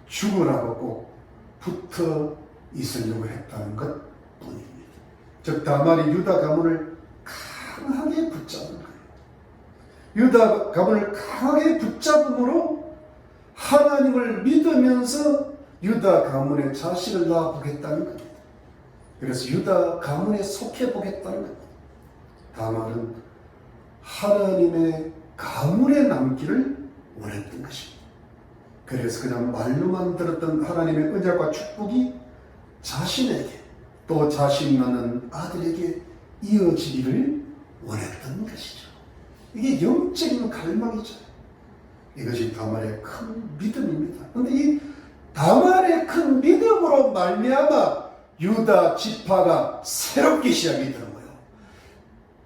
죽으라고 꼭 붙어 있으려고 했다는 것 뿐입니다. 즉 다말이 유다 가문을 강하게 붙잡은 거예요. 유다 가문을 강하게 붙잡음으로 하나님을 믿으면서 유다 가문의 자식을 낳아보겠다는 겁니다. 그래서 유다 가문에 속해보겠다는 겁니다. 다말은 하나님의 가문에 남기를 원했던 것입니다. 그래서 그냥 말로만 들었던 하나님의 은혜와 축복이 자신에게 또 자식 낳는 아들에게 이어지기를 원했던 것이죠. 이게 영적인 갈망이죠. 이것이 다말의 큰 믿음입니다. 그런데 이 다말의 큰 믿음으로 말미암아 유다 지파가 새롭게 시작이 되는 거예요.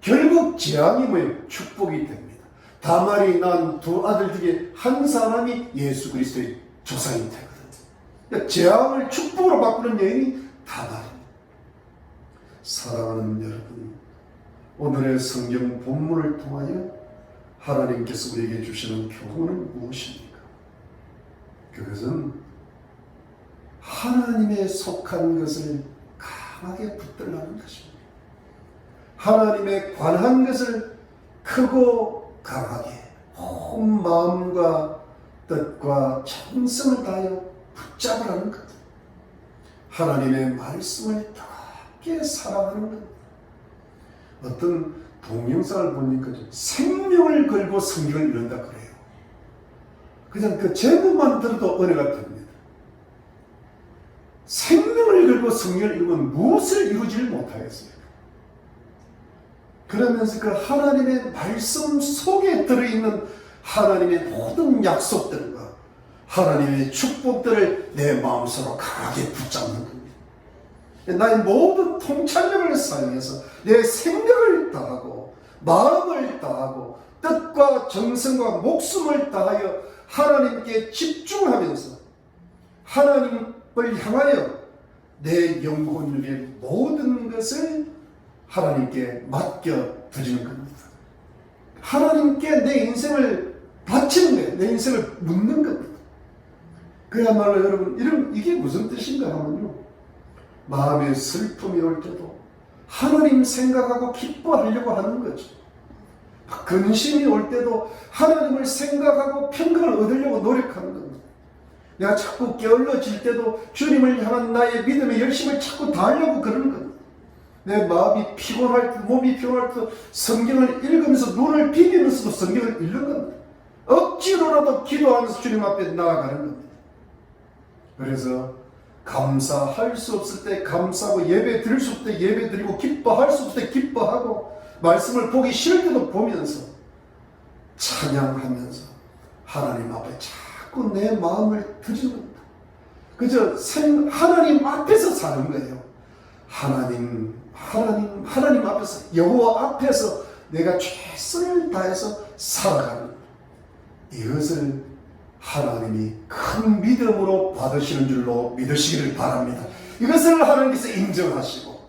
결국 재앙이 뭐예요? 축복이 됩니다. 다말이 낳은 두 아들 중에 한 사람이 예수 그리스도의 조상이 되거든요. 그러니까 재앙을 축복으로 바꾸는 여인이 다말입니다. 사랑하는 여러분, 오늘의 성경 본문을 통하여 하나님께서 우리에게 주시는 교훈은 무엇입니까? 그것은 하나님에 속한 것을 강하게 붙들라는 것입니다. 하나님에 관한 것을 크고 강하게 온 마음과 뜻과 정성을 다하여 붙잡으라는 것. 하나님의 말씀을 뜨겁게 사랑하는 것. 어떤 동영상을 보니까 생명을 걸고 성경을 읽는다 그래요. 그냥 그 제목만 들어도 은혜가 됩니다. 생명을 걸고 성경을 읽으면 무엇을 이루지를 못하겠습니까? 그러면서 그 하나님의 말씀 속에 들어있는 하나님의 모든 약속들과 하나님의 축복들을 내 마음속으로 강하게 붙잡는 겁니다. 나의 모든 통찰력을 사용해서 내 생각을 다하고 마음을 다하고 뜻과 정성과 목숨을 다하여 하나님께 집중하면서 하나님을 향하여 내 영혼의 모든 것을 하나님께 맡겨드리는 겁니다. 하나님께 내 인생을 바치는 거예요. 내 인생을 묻는 겁니다. 그야말로 여러분, 이게 무슨 뜻인가 하면요, 마음에 슬픔이 올 때도 하나님 생각하고 기뻐하려고 하는 거죠. 근심이 올 때도 하나님을 생각하고 평강을 얻으려고 노력하는 겁니다. 내가 자꾸 게을러질 때도 주님을 향한 나의 믿음의 열심을 자꾸 다하려고 그러는 겁니다. 내 마음이 피곤할 때, 몸이 피곤할 때 성경을 읽으면서 눈을 비비면서도 성경을 읽는 겁니다. 억지로라도 기도하면서 주님 앞에 나아가는 겁니다. 그래서 감사할 수 없을 때 감사하고, 예배 드릴 수 없을 때 예배 드리고, 기뻐할 수 없을 때 기뻐하고, 말씀을 보기 싫을 때도 보면서 찬양하면서 하나님 앞에 자꾸 내 마음을 드리는 겁니다. 그저 하나님 앞에서 사는 거예요. 하나님 앞에서, 여호와 앞에서 내가 최선을 다해서 살아가는 것. 이것을 하나님이 큰 믿음으로 받으시는 줄로 믿으시기를 바랍니다. 이것을 하나님께서 인정하시고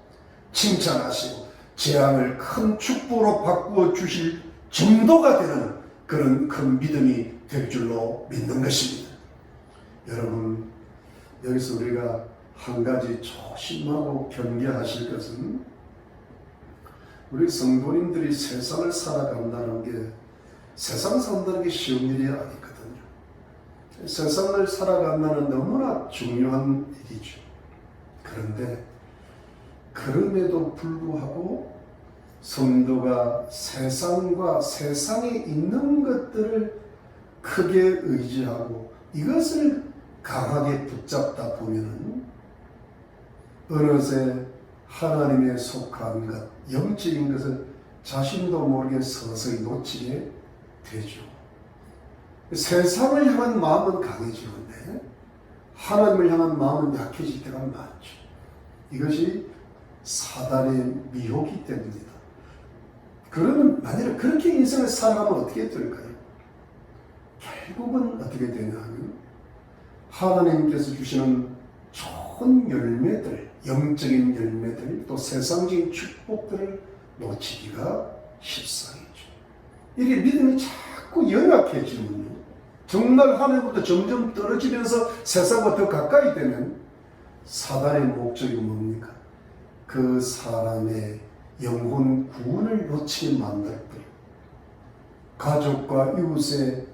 칭찬하시고 재앙을 큰 축복으로 바꾸어 주실 정도가 되는 그런 큰 믿음이 될 줄로 믿는 것입니다. 여러분, 여기서 우리가 한 가지 조심하고 경계하실 것은, 우리 성도님들이 세상을 살아간다는 게 세상 사람들에게 쉬운 일이 아니거든요. 세상을 살아간다는 너무나 중요한 일이죠. 그런데 그럼에도 불구하고 성도가 세상과 세상에 있는 것들을 크게 의지하고 이것을 강하게 붙잡다 보면은 어느새 하나님에 속한 것, 영적인 것을 자신도 모르게 서서히 놓치게 되죠. 세상을 향한 마음은 강해지는데 하나님을 향한 마음은 약해질 때가 많죠. 이것이 사단의 미혹이 때문입니다. 그러면 만약에 그렇게 인생을 살아가면 어떻게 될까요? 결국은 어떻게 되냐 하면 하나님께서 주시는 좋은 열매들, 영적인 열매들, 또 세상적인 축복들을 놓치기가 십상이죠. 이게 믿음이 자꾸 연약해지면요, 정말 하늘부터 점점 떨어지면서 세상과 더 가까이 되면 사단의 목적이 뭡니까? 그 사람의 영혼 구원을 놓치게 만들 뿐, 가족과 이웃의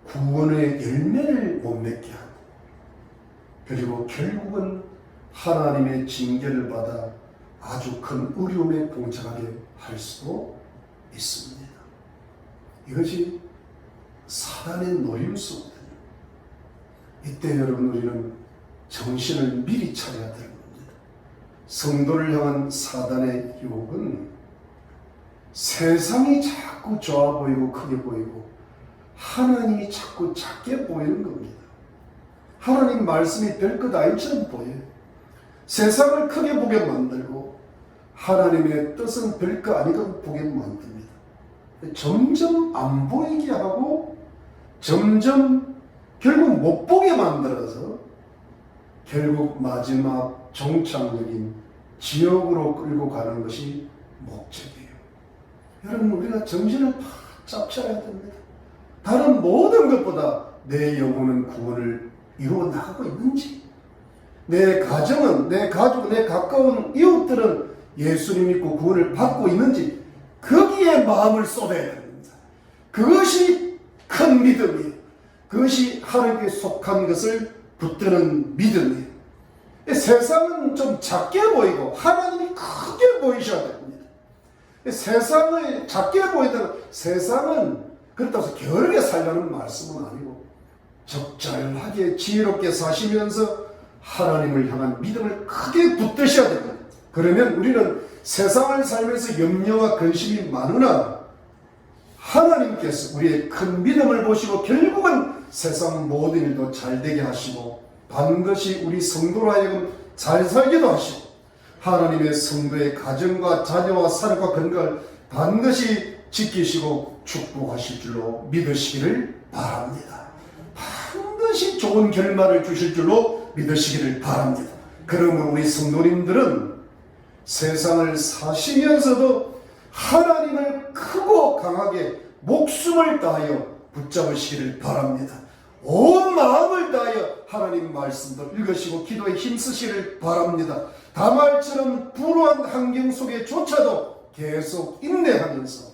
구원의 열매를 못 맺게 하고, 그리고 결국은 하나님의 징계를 받아 아주 큰 어려움에 봉착하게 할 수도 있습니다. 이것이 사단의 노림수거든요. 이때 여러분, 우리는 정신을 미리 차려야 될 겁니다. 성도를 향한 사단의 유혹은 세상이 자꾸 좋아 보이고 크게 보이고 하나님이 자꾸 작게 보이는 겁니다. 하나님 말씀이 별것 아닌처럼 보여요. 세상을 크게 보게 만들고 하나님의 뜻은 별거 아니고 보게 만듭니다. 점점 안 보이게 하고 점점 결국 못 보게 만들어서 결국 마지막 종착역인 지옥으로 끌고 가는 것이 목적이에요. 여러분, 우리가 정신을 바짝 차려야 됩니다. 다른 모든 것보다 내 영혼은 구원을 이루어 나가고 있는지, 내 가정은, 내 가족, 내 가까운 이웃들은 예수님 믿고 구원을 받고 있는지 거기에 마음을 쏟아야 됩니다. 그것이 큰 믿음이에요. 그것이 하나님께 속한 것을 붙드는 믿음이에요. 세상은 좀 작게 보이고 하나님이 크게 보이셔야 됩니다. 세상을 작게 보이다가, 세상은 그렇다고 해서 게으르게 살라는 말씀은 아니고 적절하게 지혜롭게 사시면서 하나님을 향한 믿음을 크게 붙드셔야 됩니다. 그러면 우리는 세상을 살면서 염려와 근심이 많으나 하나님께서 우리의 큰 믿음을 보시고 결국은 세상 모든 일도 잘 되게 하시고 반드시 우리 성도로 하여금 잘 살기도 하시고 하나님의 성도의 가정과 자녀와 사력과 건강을 반드시 지키시고 축복하실 줄로 믿으시기를 바랍니다. 반드시 좋은 결말을 주실 줄로 믿으시기를 바랍니다. 그러면 우리 성도님들은 세상을 사시면서도 하나님을 크고 강하게 목숨을 다하여 붙잡으시기를 바랍니다. 온 마음을 다하여 하나님 말씀도 읽으시고 기도에 힘쓰시기를 바랍니다. 다말처럼 불우한 환경 속에조차도 계속 인내하면서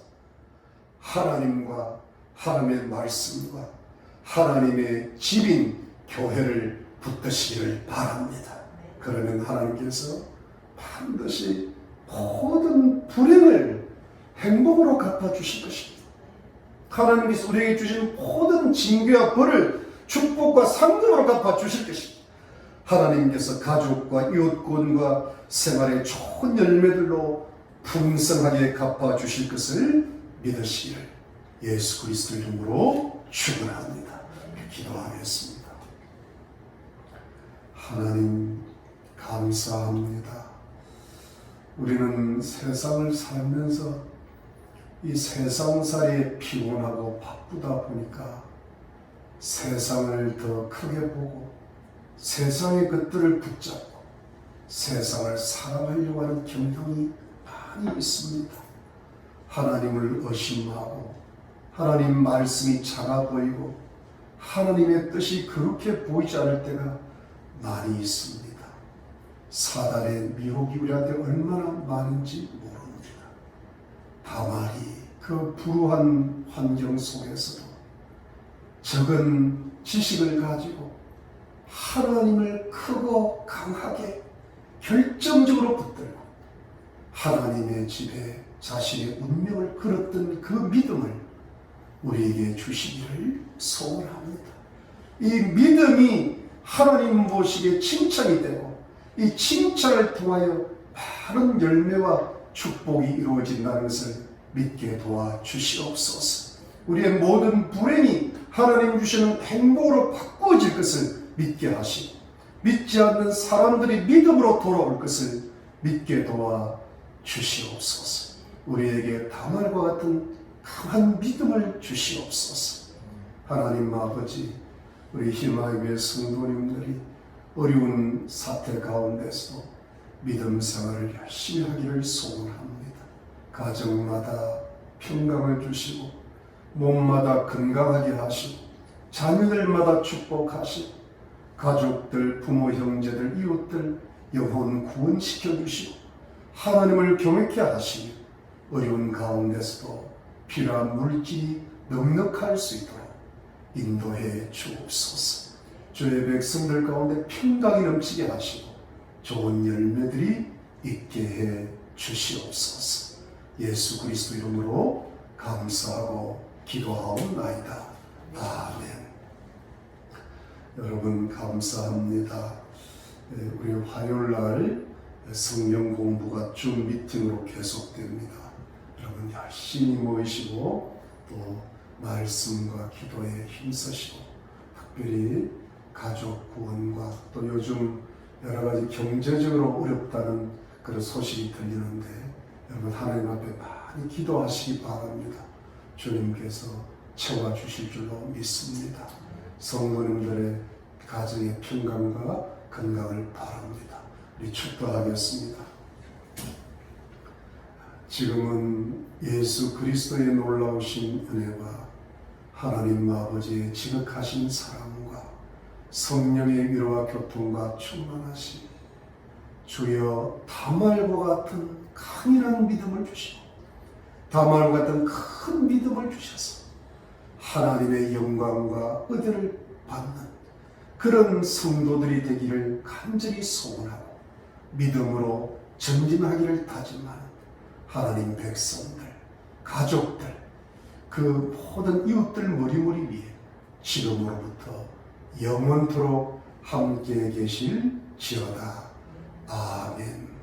하나님과 하나님의 말씀과 하나님의 집인 교회를 붙드시기를 바랍니다. 그러면 하나님께서 반드시 모든 불행을 행복으로 갚아주실 것입니다. 하나님께서 우리에게 주신 모든 징계와 벌을 축복과 상급으로 갚아주실 것입니다. 하나님께서 가족과 이웃권과 생활의 좋은 열매들로 풍성하게 갚아주실 것을 믿으시기를 예수 그리스도 이름으로 축원합니다. 기도하겠습니다. 하나님 감사합니다. 우리는 세상을 살면서 이 세상살이에 피곤하고 바쁘다 보니까 세상을 더 크게 보고 세상의 것들을 붙잡고 세상을 사랑하려고 하는 경향이 많이 있습니다. 하나님을 의심하고 하나님 말씀이 작아 보이고 하나님의 뜻이 그렇게 보이지 않을 때가 많이 있습니다. 사단의 미혹이 우리한테 얼마나 많은지 모릅니다. 다만 그 불우한 환경 속에서도 적은 지식을 가지고 하나님을 크고 강하게 결정적으로 붙들고 하나님의 집에 자신의 운명을 걸었던 그 믿음을 우리에게 주시기를 소원합니다. 이 믿음이 하나님 보시기에 칭찬이 되고 이 칭찬을 통하여 많은 열매와 축복이 이루어진다는 것을 믿게 도와주시옵소서. 우리의 모든 불행이 하나님 주시는 행복으로 바꾸어질 것을 믿게 하시고 믿지 않는 사람들이 믿음으로 돌아올 것을 믿게 도와주시옵소서. 우리에게 다말과 같은 강한 믿음을 주시옵소서. 하나님 아버지, 우리 희망의 성도님들이 어려운 사태 가운데서 믿음 생활을 열심히 하기를 소원합니다. 가정마다 평강을 주시고 몸마다 건강하게 하시고 자녀들마다 축복하시고 가족들, 부모, 형제들, 이웃들 영혼 구원시켜 주시고 하나님을 경외케 하시며 어려운 가운데서도 필요한 물질이 넉넉할 수 있도록 인도해 주옵소서. 주의 백성들 가운데 평강이 넘치게 하시고 좋은 열매들이 있게 해 주시옵소서. 예수 그리스도 이름으로 감사하고 기도하옵나이다. 아멘. 여러분 감사합니다. 우리 화요일 날 성경 공부가 줌 미팅으로 계속됩니다. 여러분 열심히 모이시고 또 말씀과 기도에 힘쓰시고 특별히 가족 구원과 또 요즘 여러 가지 경제적으로 어렵다는 그런 소식이 들리는데 여러분 하나님 앞에 많이 기도하시기 바랍니다. 주님께서 채워주실 줄로 믿습니다. 성도님들의 가정의 평강과 건강을 바랍니다. 우리 축도하겠습니다. 지금은 예수 그리스도의 놀라우신 은혜와 하나님 아버지의 지극하신 사랑과 성령의 위로와 교통과 충만하심, 주여 다말과 같은 강인한 믿음을 주시고 다말과 같은 큰 믿음을 주셔서 하나님의 영광과 은혜를 받는 그런 성도들이 되기를 간절히 소원하고 믿음으로 전진하기를 다짐하는 하나님 백성들, 가족들, 그 모든 이웃들 머리머리 위에 지금으로부터 영원토록 함께 계실지어다. 아멘.